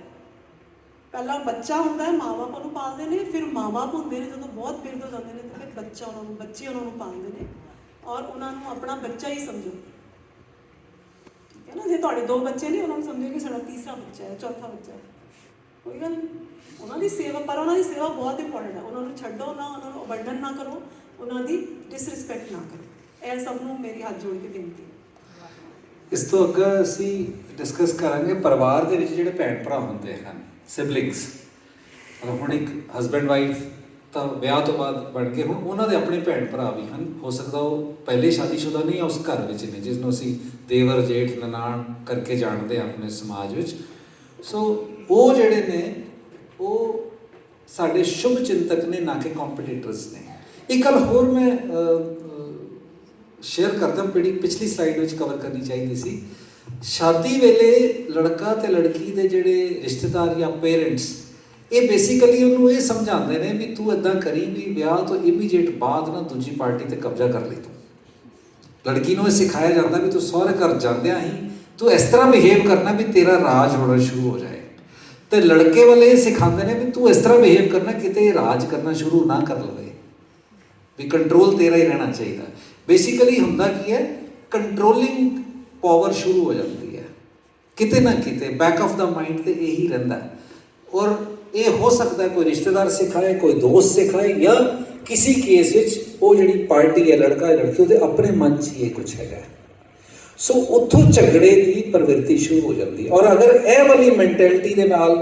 ਪਹਿਲਾਂ ਬੱਚਾ ਹੁੰਦਾ ਹੈ, ਮਾਂ ਬਾਪ ਉਹਨੂੰ ਪਾਲਦੇ ਨੇ, ਫਿਰ ਮਾਂ ਬਾਪ ਹੁੰਦੇ ਨੇ ਜਦੋਂ ਬਹੁਤ ਬਿਰਧ ਹੋ ਜਾਂਦੇ ਨੇ, ਤਾਂ ਫਿਰ ਬੱਚੇ ਉਹਨਾਂ ਨੂੰ ਪਾਲਦੇ ਨੇ ਔਰ ਉਹਨਾਂ ਨੂੰ ਆਪਣਾ ਬੱਚਾ ਹੀ ਸਮਝੋ। ਠੀਕ ਹੈ ਨਾ, ਜੇ ਤੁਹਾਡੇ 2 ਬੱਚੇ ਨੇ, ਉਹਨਾਂ ਨੂੰ ਸਮਝੋ ਕਿ ਸਾਡਾ ਤੀਸਰਾ ਬੱਚਾ ਹੈ, ਚੌਥਾ ਬੱਚਾ ਹੈ, ਕੋਈ ਗੱਲ ਨਹੀਂ। ਉਹਨਾਂ ਦੀ ਸੇਵਾ, ਪਰ ਉਹਨਾਂ ਦੀ ਸੇਵਾ ਬਹੁਤ ਇੰਪੋਰਟੈਂਟ ਹੈ। ਉਹਨਾਂ ਨੂੰ ਛੱਡੋ ਨਾ, ਉਹਨਾਂ ਨੂੰ ਅਬੰਡਨ ਨਾ ਕਰੋ, ਉਹਨਾਂ ਦੀ ਡਿਸਰਿਸਪੈਕਟ ਨਾ ਕਰੋ। ਇਹ ਸਭ ਨੂੰ ਮੇਰੀ ਹੱਥ ਜੋੜ ਕੇ ਬੇਨਤੀ ਹੈ। ਇਸ ਤੋਂ ਅੱਗੇ ਅਸੀਂ ਡਿਸਕਸ ਕਰਾਂਗੇ ਪਰਿਵਾਰ ਦੇ ਵਿੱਚ ਜਿਹੜੇ ਭੈਣ ਭਰਾ ਹੁੰਦੇ ਹਨ, ਸਿਬਲਿੰਗਸ। ਹੁਣ ਇੱਕ ਹਸਬੈਂਡ ਵਾਈਫ ਤਾਂ ਵਿਆਹ ਤੋਂ ਬਾਅਦ ਬਣ ਕੇ, ਹੁਣ ਉਹਨਾਂ ਦੇ ਆਪਣੇ ਭੈਣ ਭਰਾ ਵੀ ਹਨ। ਹੋ ਸਕਦਾ ਉਹ ਪਹਿਲੇ ਸ਼ਾਦੀशुदा ਨਹੀਂ, ਉਸ ਘਰ ਵਿੱਚ ਨੇ ਜਿਸ ਨੂੰ ਅਸੀਂ ਦੇਵਰ ਜੇਠ ਨਨਾਣ ਕਰਕੇ ਜਾਣਦੇ ਹਾਂ ਆਪਣੇ ਸਮਾਜ ਵਿੱਚ। ਸੋ ਉਹ ਜਿਹੜੇ ਨੇ, ਉਹ ਸਾਡੇ ਸ਼ੁਭ ਚਿੰਤਕ ਨੇ, ਨਾ ਕਿ ਕੰਪੀਟੀਟਰਸ ਨੇ। ਇੱਕ ਗੱਲ ਹੋਰ ਮੈਂ ਸ਼ੇਅਰ ਕਰਦਾ, ਪਿਛਲੀ ਸਲਾਈਡ ਵਿੱਚ ਕਵਰ ਕਰਨੀ ਚਾਹੀਦੀ ਸੀ। ਸ਼ਾਦੀ ਵੇਲੇ ਲੜਕਾ ਤੇ ਲੜਕੀ ਦੇ ਜਿਹੜੇ ਰਿਸ਼ਤੇਦਾਰ ਜਾਂ ਪੇਰੈਂਟਸ, ਇਹ ਬੇਸਿਕਲੀ ਉਹਨੂੰ ਇਹ ਸਮਝਾਉਂਦੇ ਨੇ ਵੀ ਤੂੰ ਇੱਦਾਂ ਕਰੀ ਵੀ ਵਿਆਹ ਤੋਂ ਇਮੀਡੀਏਟ ਬਾਅਦ ਨਾ ਦੂਜੀ ਪਾਰਟੀ ਤੇ ਕਬਜ਼ਾ ਕਰ ਲਈ ਤੂੰ। ਲੜਕੀ ਨੂੰ ਇਹ ਸਿਖਾਇਆ ਜਾਂਦਾ ਵੀ ਤੂੰ ਸਹੁਰੇ ਘਰ ਜਾਂਦਿਆਂ ਹੀ ਤੂੰ ਇਸ ਤਰ੍ਹਾਂ ਬਿਹੇਵ ਕਰਨਾ ਵੀ ਤੇਰਾ ਰਾਜ ਹੋਣਾ ਸ਼ੁਰੂ ਹੋ ਜਾਏ, ਤੇ ਲੜਕੇ ਵਾਲੇ ਇਹ ਸਿਖਾਉਂਦੇ ਨੇ ਵੀ ਤੂੰ ਇਸ ਤਰ੍ਹਾਂ ਬਿਹੇਵ ਕਰਨਾ ਕਿਤੇ ਰਾਜ ਕਰਨਾ ਸ਼ੁਰੂ ਨਾ ਕਰ ਲਵੇ, ਵੀ ਕੰਟਰੋਲ ਤੇਰਾ ਹੀ ਰਹਿਣਾ ਚਾਹੀਦਾ। ਬੇਸਿਕਲੀ ਹੁੰਦਾ ਕੀ ਹੈ, ਕੰਟਰੋਲਿੰਗ ਪਾਵਰ ਸ਼ੁਰੂ ਹੋ ਜਾਂਦੀ ਹੈ ਕਿਤੇ ਨਾ ਕਿਤੇ, ਬੈਕ ਆਫ ਦਾ ਮਾਈਂਡ ਤੇ ਇਹੀ ਰਹਿੰਦਾ। ਔਰ ਇਹ ਹੋ ਸਕਦਾ ਕੋਈ ਰਿਸ਼ਤੇਦਾਰ ਸਿਖਾਏ, ਕੋਈ ਦੋਸਤ ਸਿਖਾਏ, ਜਾਂ ਕਿਸੇ ਕੇਸ ਵਿੱਚ ਉਹ ਜਿਹੜੀ ਪਾਰਟੀ ਹੈ, ਲੜਕਾ ਲੜਕੀ, ਉਹਦੇ ਆਪਣੇ ਮਨ 'ਚ ਹੀ ਇਹ ਕੁਛ ਹੈਗਾ। ਸੋ ਉੱਥੋਂ ਝਗੜੇ ਦੀ ਪ੍ਰਵਿਰਤੀ ਸ਼ੁਰੂ ਹੋ ਜਾਂਦੀ ਹੈ। ਔਰ ਅਗਰ ਇਹ ਵਾਲੀ ਮੈਂਟੈਲਿਟੀ ਦੇ ਨਾਲ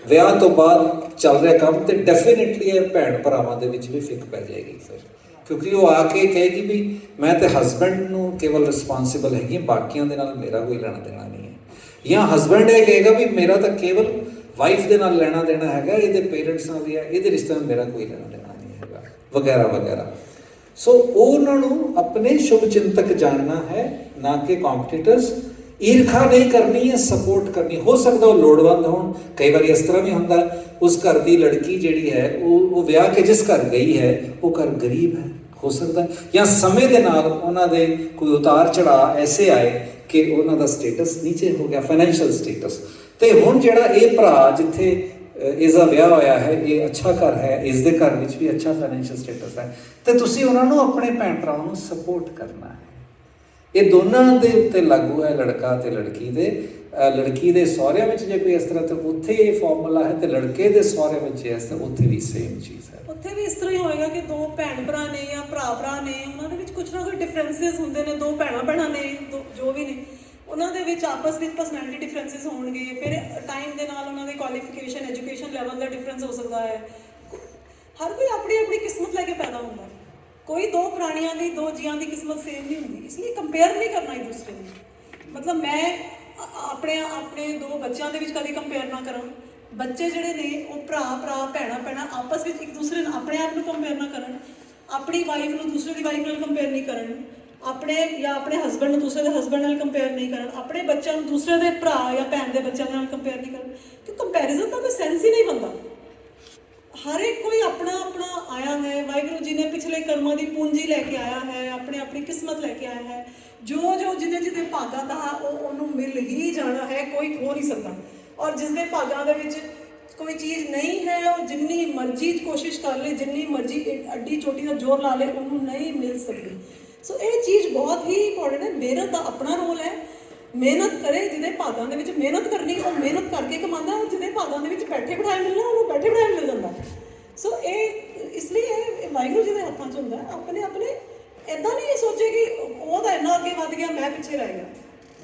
ਵਿਆਹ ਤੋਂ ਬਾਅਦ ਚੱਲ ਰਿਹਾ ਕੰਮ, ਤੇ ਡੈਫੀਨੇਟਲੀ ਇਹ ਭੈਣ ਭਰਾਵਾਂ ਦੇ ਵਿੱਚ ਵੀ ਫਿੱਕ ਪੈ ਜਾਏਗੀ ਫਿਰ, ਕਿਉਂਕਿ ਉਹ ਆ ਕੇ ਕਹੇਗੀ ਵੀ ਮੈਂ ਤੇ ਹਸਬੈਂਡ ਨੂੰ ਕੇਵਲ ਰਿਸਪੌਂਸਿਬਲ ਹੈਗੀ, ਬਾਕੀਆਂ ਦੇ ਨਾਲ ਮੇਰਾ ਕੋਈ ਲੈਣਾ ਦੇਣਾ ਨਹੀਂ ਹੈ। ਜਾਂ ਹਸਬੈਂਡ ਇਹ ਕਹੇਗਾ ਵੀ ਮੇਰਾ ਤਾਂ ਕੇਵਲ ਵਾਈਫ ਦੇ ਨਾਲ ਲੈਣਾ ਦੇਣਾ ਹੈਗਾ, ਇਹਦੇ ਪੇਰੈਂਟਸ ਨਾਲ ਜਾਂ ਇਹਦੇ ਰਿਸ਼ਤੇ ਨਾਲ ਮੇਰਾ ਕੋਈ ਲੈਣਾ ਦੇਣਾ ਨਹੀਂ ਹੈਗਾ, ਵਗੈਰਾ ਵਗੈਰਾ। ਸੋ ਉਹਨਾਂ ਨੂੰ ਆਪਣੇ ਸ਼ੁਭ ਚਿੰਤਕ ਜਾਣਨਾ ਹੈ, ਨਾ ਕਿ ਕੰਪੀਟੀਟਰਸ। ਈਰਖਾ ਨਹੀਂ ਕਰਨੀ ਹੈ, ਸਪੋਰਟ ਕਰਨੀ। ਹੋ ਸਕਦਾ ਉਹ ਲੋੜਵੰਦ ਹੋਣ, ਕਈ ਵਾਰੀ ਇਸ ਤਰ੍ਹਾਂ ਵੀ ਹੁੰਦਾ ਉਸ ਘਰ ਦੀ ਲੜਕੀ ਜਿਹੜੀ ਹੈ ਉਹ ਵਿਆਹ ਕੇ ਜਿਸ ਘਰ ਗਈ ਹੈ ਉਹ ਘਰ ਗਰੀਬ ਹੈ, ਹੋ ਸਕਦਾ, ਜਾਂ ਸਮੇਂ ਦੇ ਨਾਲ ਉਹਨਾਂ ਦੇ ਕੋਈ ਉਤਾਰ ਚੜਾਅ ਐਸੇ ਆਏ ਕਿ ਉਹਨਾਂ ਦਾ ਸਟੇਟਸ ਨੀਚੇ ਹੋ ਗਿਆ, ਫਾਈਨੈਂਸ਼ੀਅਲ ਸਟੇਟਸ। ਤੇ ਹੁਣ ਜਿਹੜਾ ਇਹ ਭਰਾ ਜਿੱਥੇ ਇਸ ਦਾ ਵਿਆਹ ਹੋਇਆ ਹੈ, ਇਹ ਅੱਛਾ ਘਰ ਹੈ, ਇਸ ਦੇ ਘਰ ਵਿੱਚ ਵੀ ਅੱਛਾ ਫਾਈਨੈਂਸ਼ੀਅਲ ਸਟੇਟਸ ਹੈ, ਤੇ ਤੁਸੀਂ ਉਹਨਾਂ ਨੂੰ ਆਪਣੇ ਭੈਣ ਭਰਾਵਾਂ ਨੂੰ ਸਪੋਰਟ ਕਰਨਾ ਹੈ। ਇਹ ਦੋਨਾਂ ਦੇ ਉੱਤੇ ਲਾਗੂ ਹੈ, ਲੜਕਾ ਤੇ ਲੜਕੀ ਦੇ। ਲੜਕੀ ਦੇ ਸਹੁਰਿਆਂ ਵਿੱਚ ਜੇ ਕੋਈ ਇਸ ਤਰ੍ਹਾਂ, ਤੇ ਉੱਥੇ ਇਹ ਫਾਰਮੂਲਾ ਹੈ, ਤੇ ਲੜਕੇ ਦੇ ਸਹੁਰਿਆਂ ਵਿੱਚ ਇਸ ਤਰ੍ਹਾਂ, ਉੱਥੇ ਵੀ ਸੇਮ ਚੀਜ਼ ਹੈ। ਉੱਥੇ ਵੀ ਇਸ ਤਰ੍ਹਾਂ ਹੀ ਹੋਏਗਾ ਕਿ 2 ਭੈਣ ਭਰਾ ਨੇ ਜਾਂ ਭਰਾ ਨੇ, ਉਹਨਾਂ ਦੇ ਵਿੱਚ ਕੁਛ ਨਾ ਕੋਈ ਡਿਫਰੈਂਸਿਸ ਹੁੰਦੇ ਨੇ। 2 ਭੈਣਾਂ ਨੇ, ਜੋ ਵੀ ਨੇ, ਉਹਨਾਂ ਦੇ ਵਿੱਚ ਆਪਸ ਵਿੱਚ ਪਰਸਨੈਲਿਟੀ ਡਿਫਰੈਂਸਿਸ ਹੋਣਗੇ। ਫਿਰ ਟਾਈਮ ਦੇ ਨਾਲ ਉਹਨਾਂ ਦੇ ਕੁਆਲੀਫਿਕੇਸ਼ਨ, ਐਜੂਕੇਸ਼ਨ ਲੈਵਲ ਦਾ ਡਿਫਰੈਂਸ ਹੋ ਸਕਦਾ ਹੈ। ਹਰ ਕੋਈ ਆਪਣੀ ਆਪਣੀ ਕਿਸਮਤ ਲੈ ਕੇ ਪੈਦਾ ਹੁੰਦਾ। ਕੋਈ 2 ਪ੍ਰਾਣੀਆਂ ਦੀ, 2 ਜੀਆਂ ਦੀ ਕਿਸਮਤ ਸੇਮ ਨਹੀਂ ਹੁੰਦੀ, ਇਸ ਲਈ ਕੰਪੇਅਰ ਨਹੀਂ ਕਰਨਾ ਇੱਕ ਦੂਸਰੇ ਨੂੰ। ਮਤਲਬ ਮੈਂ ਆਪਣੇ 2 ਬੱਚਿਆਂ ਦੇ ਵਿੱਚ ਕਦੇ ਕੰਪੇਅਰ ਨਾ ਕਰਾਂ। ਬੱਚੇ ਜਿਹੜੇ ਨੇ ਉਹ ਭਰਾ ਭੈਣਾਂ ਆਪਸ ਵਿੱਚ ਇੱਕ ਦੂਸਰੇ ਨੂੰ, ਆਪਣੇ ਆਪ ਨੂੰ ਕੰਪੇਅਰ ਨਾ ਕਰਨ। ਆਪਣੀ ਵਾਈਫ ਨੂੰ ਦੂਸਰੇ ਦੀ ਵਾਈਫ ਨਾਲ ਕੰਪੇਅਰ ਨਹੀਂ ਕਰਨ। ਆਪਣੇ ਹਸਬੈਂਡ ਨੂੰ ਦੂਸਰੇ ਦੇ ਹਸਬੈਂਡ ਨਾਲ ਕੰਪੇਅਰ ਨਹੀਂ ਕਰਨ। ਆਪਣੇ ਬੱਚਿਆਂ ਨੂੰ ਦੂਸਰੇ ਦੇ ਭਰਾ ਜਾਂ ਭੈਣ ਦੇ ਬੱਚਿਆਂ ਨਾਲ ਕੰਪੇਅਰ ਨਹੀਂ ਕਰਨ, ਕਿ ਕੰਪੈਰੀਜ਼ਨ ਦਾ ਕੋਈ ਸੈਂਸ ਹੀ ਨਹੀਂ ਬਣਦਾ। ਹਰ ਇੱਕ ਕੋਈ ਆਪਣਾ ਆਇਆ ਹੈ, ਵਾਹਿਗੁਰੂ ਜੀ ਨੇ ਪਿਛਲੇ ਕਰਮਾਂ ਦੀ ਪੂੰਜੀ ਲੈ ਕੇ ਆਇਆ ਹੈ, ਆਪਣੀ ਕਿਸਮਤ ਲੈ ਕੇ ਆਇਆ ਹੈ। ਜੋ ਜੋ ਜਿਹਦੇ ਜਿਹਦੇ ਭਾਗਾਂ ਦਾ ਉਹ ਉਹਨੂੰ ਮਿਲ ਹੀ ਜਾਣਾ ਹੈ, ਕੋਈ ਖੋ ਨਹੀਂ ਸਕਦਾ। ਔਰ ਜਿਸ ਦੇ ਭਾਗਾਂ ਦੇ ਵਿੱਚ ਕੋਈ ਚੀਜ਼ ਨਹੀਂ ਹੈ, ਉਹ ਜਿੰਨੀ ਮਰਜ਼ੀ ਕੋਸ਼ਿਸ਼ ਕਰ ਲੇ, ਜਿੰਨੀ ਮਰਜ਼ੀ ਅੱਡੀ ਚੋਟੀ ਦਾ ਜ਼ੋਰ ਲਾ ਲੇ, ਉਹਨੂੰ ਨਹੀਂ ਮਿਲ ਸਕਦੀ। ਸੋ ਇਹ ਚੀਜ਼ ਬਹੁਤ ਹੀ ਇੰਪੋਰਟੈਂਟ ਹੈ। ਮਿਹਨਤ ਦਾ ਆਪਣਾ ਰੋਲ ਹੈ। ਮਿਹਨਤ ਕਰੇ, ਜਿਹਦੇ ਭਾਗਾਂ ਦੇ ਵਿੱਚ ਮਿਹਨਤ ਕਰਨੀ ਉਹ ਮਿਹਨਤ ਕਰਕੇ ਕਮਾਉਂਦਾ, ਔਰ ਜਿਹਦੇ ਭਾਗਾਂ ਦੇ ਵਿੱਚ ਬੈਠੇ ਬਿਠਾਏ ਮਿਲਣਾ ਉਹਨੂੰ ਬੈਠੇ ਬਿਠਾਏ ਮਿਲ ਜਾਂਦਾ। ਸੋ ਇਹ ਇਸ ਲਈ ਇਹ ਵਾਹਿਗੁਰੂ ਜੀ ਦੇ ਹੱਥਾਂ 'ਚ ਹੁੰਦਾ। ਆਪਣੇ ਆਪਣੇ ਇੱਦਾਂ ਨਹੀਂ ਸੋਚੇ ਕਿ ਉਹ ਤਾਂ ਇੰਨਾ ਅੱਗੇ ਵੱਧ ਗਿਆ, ਮੈਂ ਪਿੱਛੇ ਰਹਿ ਗਿਆ।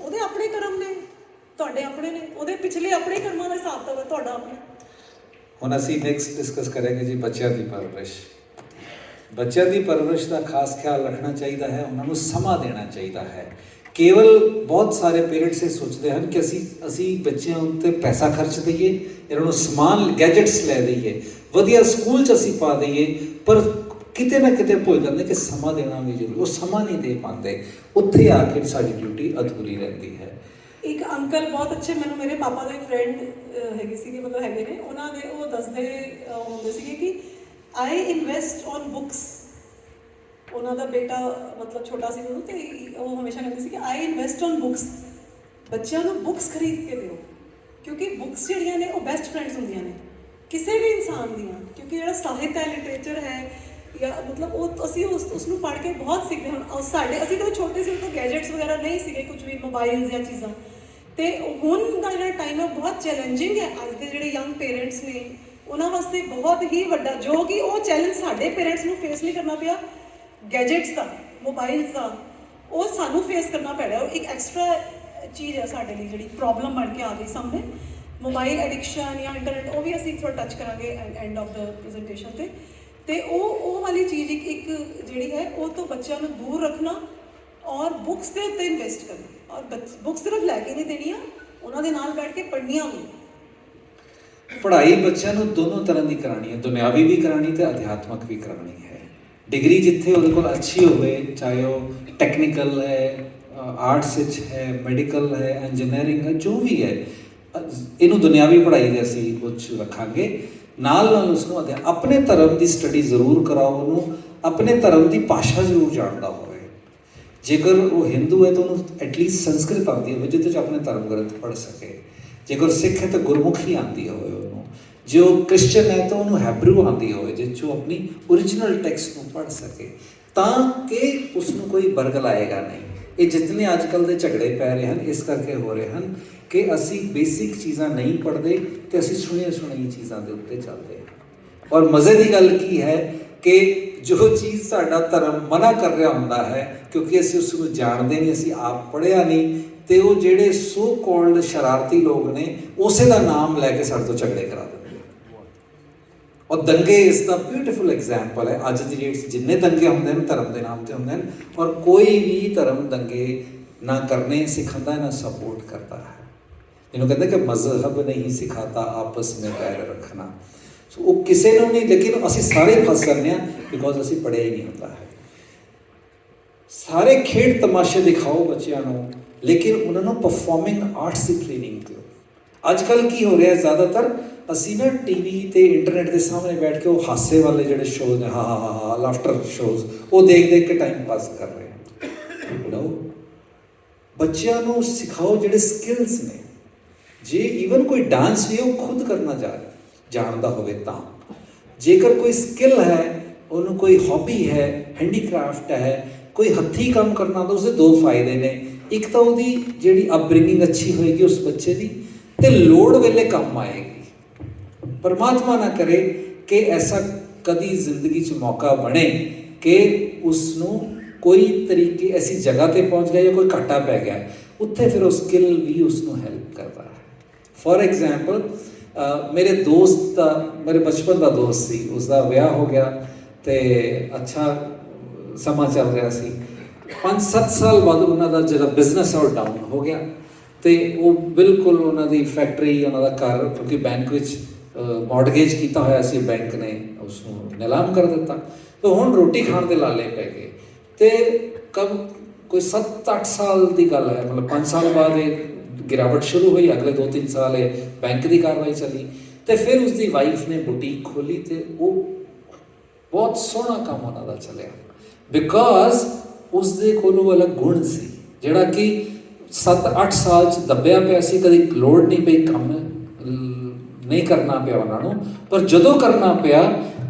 ਉਹਦੇ ਆਪਣੇ ਕਰਮ ਨੇ, ਤੁਹਾਡੇ ਆਪਣੇ ਨੇ, ਉਹਦੇ ਪਿਛਲੇ ਆਪਣੇ ਕਰਮਾਂ ਦਾ ਹਿਸਾਬ ਤਾਂ ਤੁਹਾਡਾ ਆਪਣਾ। ਹੁਣ ਅਸੀਂ ਨੈਕਸਟ ਡਿਸਕਸ ਕਰਾਂਗੇ ਜੀ ਬੱਚਿਆਂ ਦੀ ਪਰਵਰਿਸ਼। ਬੱਚਿਆਂ ਦੀ ਪਰਵਰਿਸ਼ ਦਾ ਖਾਸ ਖਿਆਲ ਰੱਖਣਾ ਚਾਹੀਦਾ ਹੈ, ਉਹਨਾਂ ਨੂੰ ਸਮਾਂ ਦੇਣਾ ਚਾਹੀਦਾ ਹੈ। ਕੇਵਲ ਬਹੁਤ ਸਾਰੇ ਪੇਰੈਂਟਸ ਇਹ ਸੋਚਦੇ ਹਨ ਕਿ ਅਸੀਂ ਬੱਚਿਆਂ ਉੱਤੇ ਪੈਸਾ ਖਰਚ ਦਈਏ, ਇਹਨਾਂ ਨੂੰ ਸਮਾਨ ਗੈਜਟਸ ਲੈ ਦਈਏ, ਵਧੀਆ ਸਕੂਲ 'ਚ ਅਸੀਂ ਪਾ ਦਈਏ, ਪਰ ਕਿਤੇ ਨਾ ਕਿਤੇ ਭੁੱਲ ਜਾਂਦੇ ਕਿ ਸਮਾਂ ਦੇਣਾ ਵੀ ਜ਼ਰੂਰੀ। ਉਹ ਸਮਾਂ ਨਹੀਂ ਦੇ ਪਾਉਂਦੇ, ਉੱਥੇ ਆ ਕੇ ਸਾਡੀ ਡਿਊਟੀ ਅਧੂਰੀ ਰਹਿੰਦੀ ਹੈ। ਇੱਕ ਅੰਕਲ ਬਹੁਤ ਅੱਛੇ, ਮੈਨੂੰ ਮੇਰੇ ਪਾਪਾ ਦੇ ਫਰੈਂਡ ਹੈਗੇ ਸੀਗੇ, ਮਤਲਬ ਹੈਗੇ ਨੇ, ਉਹਨਾਂ ਦੇ ਉਹ ਦੱਸਦੇ ਹੁੰਦੇ ਸੀਗੇ ਕਿ ਆਈ ਇਨਵੈਸਟ ਔਨ ਬੁੱਕਸ। ਉਹਨਾਂ ਦਾ ਬੇਟਾ ਮਤਲਬ ਛੋਟਾ ਸੀ ਉਦੋਂ, ਤੇ ਉਹ ਹਮੇਸ਼ਾ ਕਹਿੰਦੇ ਸੀ ਕਿ ਆਈ ਇਨਵੈਸਟ ਔਨ ਬੁੱਕਸ। ਬੱਚਿਆਂ ਨੂੰ ਬੁੱਕਸ ਖਰੀਦ ਕੇ ਦਿਓ, ਕਿਉਂਕਿ ਬੁੱਕਸ ਜਿਹੜੀਆਂ ਨੇ ਉਹ ਬੈਸਟ ਫਰੈਂਡਸ ਹੁੰਦੀਆਂ ਨੇ ਕਿਸੇ ਵੀ ਇਨਸਾਨ ਦੀਆਂ। ਕਿਉਂਕਿ ਜਿਹੜਾ ਸਾਹਿਤ ਹੈ, ਲਿਟਰੇਚਰ ਹੈ, ਜਾਂ ਮਤਲਬ ਉਹ ਅਸੀਂ ਉਸ ਨੂੰ ਪੜ੍ਹ ਕੇ ਬਹੁਤ ਸਿੱਖਦੇ ਹਾਂ। ਅਸੀਂ ਤਾਂ ਛੋਟੇ ਸੀ, ਉਦੋਂ ਗੈਜਟਸ ਵਗੈਰਾ ਨਹੀਂ ਸੀਗੇ, ਕੁਝ ਵੀ ਮੋਬਾਈਲ ਜਾਂ ਚੀਜ਼ਾਂ। ਤੇ ਹੁਣ ਦਾ ਜਿਹੜਾ ਟਾਈਮ ਹੈ ਬਹੁਤ ਚੈਲੰਜਿੰਗ ਹੈ। ਅੱਜ ਦੇ ਜਿਹੜੇ ਯੰਗ ਪੇਰੈਂਟਸ ਨੇ ਉਹਨਾਂ ਵਾਸਤੇ ਬਹੁਤ ਹੀ ਵੱਡਾ, ਜੋ ਕਿ ਉਹ ਚੈਲੰਜ ਸਾਡੇ ਪੇਰੈਂਟਸ ਨੂੰ ਫੇਸ ਨਹੀਂ ਕਰਨਾ ਪਿਆ ਗੈਜਟਸ ਦਾ, ਮੋਬਾਈਲਸ ਦਾ, ਉਹ ਸਾਨੂੰ ਫੇਸ ਕਰਨਾ ਪੈ ਰਿਹਾ। ਉਹ ਇੱਕ ਐਕਸਟਰਾ ਚੀਜ਼ ਹੈ ਸਾਡੇ ਲਈ, ਜਿਹੜੀ ਪ੍ਰੋਬਲਮ ਬਣ ਕੇ ਆ ਗਈ ਸਾਹਮਣੇ। ਮੋਬਾਈਲ ਐਡਿਕਸ਼ਨ ਜਾਂ ਇੰਟਰਨੈਟ, ਉਹ ਵੀ ਅਸੀਂ ਥੋੜ੍ਹਾ ਟੱਚ ਕਰਾਂਗੇ ਐਂਡ ਆਫ ਦਾ ਪ੍ਰੈਜੈਂਟੇਸ਼ਨ ਤੇ ਉਹ ਵਾਲੀ ਚੀਜ਼ ਇੱਕ ਜਿਹੜੀ ਹੈ, ਉਹ ਤੋਂ ਬੱਚਿਆਂ ਨੂੰ ਦੂਰ ਰੱਖਣਾ ਔਰ ਬੁੱਕਸ ਦੇ ਉੱਤੇ ਇਨਵੈਸਟ ਕਰਨਾ। ਔਰ ਬੁੱਕਸ ਸਿਰਫ ਲੈ ਕੇ ਨਹੀਂ ਦੇਣੀਆਂ, ਉਹਨਾਂ ਦੇ ਨਾਲ ਬੈਠ ਕੇ ਪੜ੍ਹਨੀਆਂ ਵੀ। ਪੜ੍ਹਾਈ ਬੱਚਿਆਂ ਨੂੰ ਦੋਨੋਂ ਤਰ੍ਹਾਂ ਦੀ ਕਰਾਉਣੀ ਹੈ, ਦੁਨਿਆਵੀ ਵੀ ਕਰਾਉਣੀ ਤੇ ਅਧਿਆਤਮਕ ਵੀ ਕਰਾਉਣੀ ਹੈ। ਡਿਗਰੀ ਜਿੱਥੇ ਉਹਦੇ ਕੋਲ ਅੱਛੀ ਹੋਵੇ, ਚਾਹੇ ਉਹ ਟੈਕਨੀਕਲ ਹੈ, ਆਰਟਸ ਵਿੱਚ ਹੈ, ਮੈਡੀਕਲ ਹੈ, ਇੰਜੀਨੀਅਰਿੰਗ ਹੈ, ਜੋ ਵੀ ਹੈ, ਇਹਨੂੰ ਦੁਨਿਆਵੀ ਪੜ੍ਹਾਈ ਦੇ ਅਸੀਂ ਕੁਝ ਰੱਖਾਂਗੇ। ਨਾਲ ਨਾਲ ਉਸਨੂੰ ਆਪਣੇ ਧਰਮ ਦੀ ਸਟੱਡੀ ਜ਼ਰੂਰ ਕਰਾਓ, ਉਹਨੂੰ ਆਪਣੇ ਧਰਮ ਦੀ ਭਾਸ਼ਾ ਜ਼ਰੂਰ ਜਾਣਦਾ ਹੋਵੇ। ਜੇਕਰ ਉਹ ਹਿੰਦੂ ਹੈ ਤਾਂ ਉਹਨੂੰ ਐਟਲੀਸਟ ਸੰਸਕ੍ਰਿਤ ਆਉਂਦੀ ਹੋਵੇ, ਜਿਹਦੇ 'ਚ ਆਪਣੇ ਧਰਮ ਗ੍ਰੰਥ ਪੜ੍ਹ ਸਕੇ। ਜੇਕਰ ਸਿੱਖ ਹੈ ਤਾਂ ਗੁਰਮੁਖੀ ਆਉਂਦੀ ਹੋਵੇ ਉਹਨੂੰ। ਜੇ ਉਹ ਕ੍ਰਿਸਚਨ ਹੈ ਤਾਂ ਉਹਨੂੰ ਹੈਬਰੂ ਆਉਂਦੀ ਹੋਵੇ, ਜਿਸ 'ਚੋਂ ਆਪਣੀ ਓਰੀਜਨਲ ਟੈਕਸਟ ਨੂੰ ਪੜ੍ਹ ਸਕੇ, ਤਾਂ ਕਿ ਉਸਨੂੰ ਕੋਈ ਬਰਗਲ ਆਏਗਾ ਨਹੀਂ। ਇਹ ਜਿਤਨੇ ਅੱਜ ਕੱਲ੍ਹ ਦੇ ਝਗੜੇ ਪੈ ਰਹੇ ਹਨ, ਇਸ ਕਰਕੇ ਹੋ ਰਹੇ ਹਨ ਕਿ ਅਸੀਂ ਬੇਸਿਕ ਚੀਜ਼ਾਂ ਨਹੀਂ ਪੜ੍ਹਦੇ ਤੇ ਅਸੀਂ ਸੁਣੀਆਂ ਸੁਣਾਈਆਂ ਚੀਜ਼ਾਂ ਦੇ ਉੱਤੇ ਚੱਲਦੇ ਹਾਂ। ਔਰ ਮਜ਼ੇ ਦੀ ਗੱਲ ਕੀ ਹੈ ਕਿ ਜੋ ਚੀਜ਼ ਸਾਡਾ ਧਰਮ ਮਨਾ ਕਰ ਰਿਹਾ ਹੁੰਦਾ ਹੈ, ਕਿਉਂਕਿ ਅਸੀਂ ਉਸ ਨੂੰ ਜਾਣਦੇ ਨਹੀਂ, ਅਸੀਂ ਆਪ ਪੜ੍ਹਿਆ ਨਹੀਂ, ਤੇ ਉਹ ਜਿਹੜੇ ਸੋ ਕਾਲਡ ਸ਼ਰਾਰਤੀ ਲੋਕ ਨੇ ਉਸੇ ਦਾ ਨਾਮ ਲੈ ਕੇ ਸਾਡੇ ਤੋਂ ਝਗੜੇ ਕਰਾ ਦਿੰਦੇ। ਔਰ ਦੰਗੇ ਇਸ ਦਾ ਬਿਊਟੀਫੁਲ ਐਗਜ਼ਾਮਪਲ ਹੈ। ਅੱਜ ਦੀ ਡੇਟ 'ਚ ਜਿੰਨੇ ਦੰਗੇ ਹੁੰਦੇ ਨੇ ਧਰਮ ਦੇ ਨਾਮ ਤੇ ਹੁੰਦੇ ਨੇ, ਔਰ ਕੋਈ ਵੀ ਧਰਮ ਦੰਗੇ ਨਾ ਕਰਨੇ ਸਿਖਾਉਂਦਾ, ਨਾ ਸਪੋਰਟ ਕਰਦਾ ਹੈ। ਇਹਨੂੰ ਕਹਿੰਦੇ ਕਿ ਮਜ਼ਹਬ ਨਹੀਂ ਸਿਖਾਤਾ ਆਪਸ ਮੇਂ ਪੈਰ ਰੱਖਣਾ। ਸੋ ਉਹ ਕਿਸੇ ਨੂੰ ਨਹੀਂ, ਲੇਕਿਨ ਅਸੀਂ ਸਾਰੇ ਫਸ ਜਾਂਦੇ ਹਾਂ ਬਿਕੋਜ਼ ਅਸੀਂ ਪੜ੍ਹਿਆ ਹੀ ਨਹੀਂ ਹੁੰਦਾ ਹੈ। ਸਾਰੇ ਖੇਡ ਤਮਾਸ਼ੇ ਦਿਖਾਓ ਬੱਚਿਆਂ ਨੂੰ, ਲੇਕਿਨ ਉਹਨਾਂ ਨੂੰ ਪਰਫਾਰਮਿੰਗ ਆਰਟਸ ਦੀ ਟ੍ਰੇਨਿੰਗ ਦਿਓ। ਅੱਜ ਕੱਲ੍ਹ ਕੀ ਹੋ ਰਿਹਾ, ਜ਼ਿਆਦਾਤਰ ਅਸੀਂ ਨਾ ਟੀਵੀ ਤੇ ਇੰਟਰਨੈਟ ਦੇ ਸਾਹਮਣੇ ਬੈਠ ਕੇ ਉਹ ਹਾਸੇ ਵਾਲੇ ਜਿਹੜੇ ਸ਼ੋਜ਼ ਨੇ, ਹਾ ਲਾਫਟਰ ਸ਼ੋਜ਼, ਉਹ ਦੇਖ ਦੇਖ ਕੇ ਟਾਈਮ ਪਾਸ ਕਰ ਰਹੇ ਹਾਂ। ਲਓ, ਬੱਚਿਆਂ ਨੂੰ ਸਿਖਾਓ ਜਿਹੜੇ ਸਕਿੱਲਸ ਨੇ। ਜੇ ਈਵਨ ਕੋਈ ਡਾਂਸ ਵੀ ਉਹ ਖੁਦ ਕਰਨਾ ਜਾਣਦਾ ਹੋਵੇ ਤਾਂ। ਜੇਕਰ ਕੋਈ ਸਕਿੱਲ ਹੈ, ਉਹਨੂੰ ਕੋਈ ਹੌਬੀ ਹੈ, ਹੈਂਡੀਕ੍ਰਾਫਟ ਹੈ, ਕੋਈ ਹੱਥੀਂ ਕੰਮ ਕਰਨਾ, ਤਾਂ ਉਸਦੇ ਦੋ ਫਾਇਦੇ ਨੇ। ਇੱਕ ਤਾਂ ਉਹਦੀ ਜਿਹੜੀ ਅਪਬ੍ਰਿੰਗਿੰਗ ਅੱਛੀ ਹੋਏਗੀ ਉਸ ਬੱਚੇ ਦੀ, ਤੇ ਲੋੜ ਵੇਲੇ ਕੰਮ ਆਏਗੀ। ਪਰਮਾਤਮਾ ਨਾ ਕਰੇ ਕਿ ਐਸਾ ਕਦੀ ਜ਼ਿੰਦਗੀ 'ਚ ਮੌਕਾ ਬਣੇ ਕਿ ਉਸ ਨੂੰ ਕੋਈ ਤਰੀਕੇ ਐਸੀ ਜਗ੍ਹਾ 'ਤੇ ਪਹੁੰਚ ਗਿਆ ਜਾਂ ਕੋਈ ਘਾਟਾ ਪੈ ਗਿਆ, ਉੱਥੇ ਫਿਰ ਉਹ ਸਕਿੱਲ ਵੀ ਉਸ ਨੂੰ ਹੈਲਪ ਕਰਦਾ ਹੈ। ਫੋਰ ਐਗਜ਼ਾਮਪਲ, ਮੇਰੇ ਦੋਸਤ ਦਾ, ਮੇਰੇ ਬਚਪਨ ਦਾ ਦੋਸਤ ਸੀ, ਉਸਦਾ ਵਿਆਹ ਹੋ ਗਿਆ ਅਤੇ ਅੱਛਾ ਸਮਾਂ ਚੱਲ ਰਿਹਾ ਸੀ। 5-7 ਸਾਲ ਬਾਅਦ ਉਹਨਾਂ ਦਾ ਜਿਹੜਾ ਬਿਜ਼ਨਸ ਹੈ ਉਹ ਡਾਊਨ ਹੋ ਗਿਆ, ਅਤੇ ਉਹ ਬਿਲਕੁਲ ਉਹਨਾਂ ਦੀ ਫੈਕਟਰੀ, ਉਹਨਾਂ ਦਾ ਘਰ, ਕਿਉਂਕਿ ਬੈਂਕ ਵਿੱਚ ਮੌਰਟਗੇਜ ਕੀਤਾ ਹੋਇਆ ਸੀ, ਬੈਂਕ ਨੇ ਉਸਨੂੰ ਨਿਲਾਮ ਕਰ ਦਿੱਤਾ। ਤਾਂ ਹੁਣ ਰੋਟੀ ਖਾਣ ਦੇ ਲਾਲੇ ਪੈ ਗਏ। ਅਤੇ ਕੋਈ 7-8 ਸਾਲ ਦੀ ਗੱਲ ਹੈ, ਮਤਲਬ 5 ਸਾਲ ਬਾਅਦ ਇਹ ਗਿਰਾਵਟ ਸ਼ੁਰੂ ਹੋਈ। ਅਗਲੇ 2-3 ਸਾਲ ਇਹ ਬੈਂਕ ਦੀ ਕਾਰਵਾਈ ਚੱਲੀ, ਅਤੇ ਫਿਰ ਉਸਦੀ ਵਾਈਫ ਨੇ ਬੁਟੀਕ ਖੋਲ੍ਹੀ, ਅਤੇ ਉਹ ਬਹੁਤ ਸੋਹਣਾ ਕੰਮ ਉਹਨਾਂ ਦਾ ਚੱਲਿਆ, ਬਿਕੋਜ਼ ਉਸਦੇ ਕੋਲ ਉਹ ਵਾਲਾ ਗੁਣ ਸੀ। ਜਿਹੜਾ ਕਿ 7-8 ਸਾਲ ਚ ਦੱਬਿਆ ਪਿਆ ਸੀ, ਕਦੀ ਲੋੜ ਨਹੀਂ ਪਈ, ਕੰਮ ਨਹੀਂ ਕਰਨਾ ਪਿਆ ਉਹਨਾਂ ਨੂੰ, ਪਰ ਜਦੋਂ ਕਰਨਾ ਪਿਆ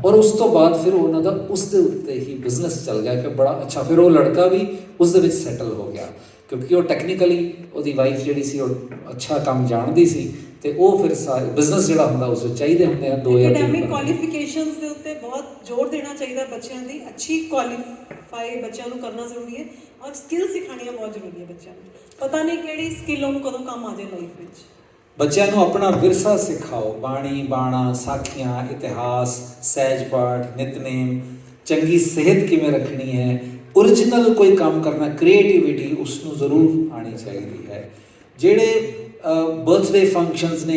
ਔਰ ਉਸ ਤੋਂ ਬਾਅਦ ਫਿਰ ਉਹਨਾਂ ਦਾ ਉਸ ਦੇ ਉੱਤੇ ਹੀ ਬਿਜ਼ਨਸ ਚੱਲ ਗਿਆ ਕਿ ਬੜਾ ਅੱਛਾ, ਫਿਰ ਉਹ ਲੜਕਾ ਵੀ ਉਸ ਦੇ ਵਿੱਚ ਸੈਟਲ ਹੋ ਗਿਆ ਕਿਉਂਕਿ ਉਹ ਟੈਕਨੀਕਲੀ ਉਹਦੀ ਵਾਈਫ ਜਿਹੜੀ ਸੀ ਉਹ ਅੱਛਾ ਕੰਮ ਜਾਣਦੀ ਸੀ ਤੇ ਉਹ ਫਿਰ ਸਾਰੇ ਬਿਜ਼ਨਸ ਜਿਹੜਾ ਹੁੰਦਾ ਉਸ ਵਿੱਚ ਚਾਹੀਦੇ ਹੁੰਦੇ ਆ 2000 ਐਕੈਡੈਮਿਕ ਕੁਆਲੀਫਿਕੇਸ਼ਨਸ ਦੇ ਉੱਤੇ ਬਹੁਤ ਜ਼ੋਰ ਦੇਣਾ ਚਾਹੀਦਾ ਬੱਚਿਆਂ ਦੀ, ਅੱਛੀ ਕੁਆਲੀਫਾਈ ਬੱਚਿਆਂ ਨੂੰ ਕਰਨਾ ਜ਼ਰੂਰੀ ਹੈ ਔਰ ਸਕਿੱਲ ਸਿਖਾਉਣੀਆਂ ਬਹੁਤ ਜ਼ਰੂਰੀ ਹੈ ਬੱਚਿਆਂ ਨੂੰ। ਪਤਾ ਨਹੀਂ ਕਿਹੜੀ ਸਕਿੱਲ ਉਹਨੂੰ ਕਦੋਂ ਕੰਮ ਆ ਜਾਏ ਲਾਈਫ ਵਿੱਚ। ਬੱਚਿਆਂ ਨੂੰ ਆਪਣਾ ਵਿਰਸਾ ਸਿਖਾਓ, ਬਾਣੀ ਬਾਣਾ, ਸਾਖੀਆਂ, ਇਤਿਹਾਸ, ਸਹਿਜ ਪਾਠ, ਨਿਤਨੇਮ, ਚੰਗੀ ਸਿਹਤ ਕਿਵੇਂ ਰੱਖਣੀ ਹੈ, ਓਰੀਜਨਲ ਕੋਈ ਕੰਮ ਕਰਨਾ, ਕ੍ਰੀਏਟੀਵਿਟੀ ਉਸ ਨੂੰ ਜ਼ਰੂਰ ਆਉਣੀ ਚਾਹੀਦੀ ਹੈ। ਜਿਹੜੇ ਬਰਥਡੇ ਫੰਕਸ਼ਨਸ ਨੇ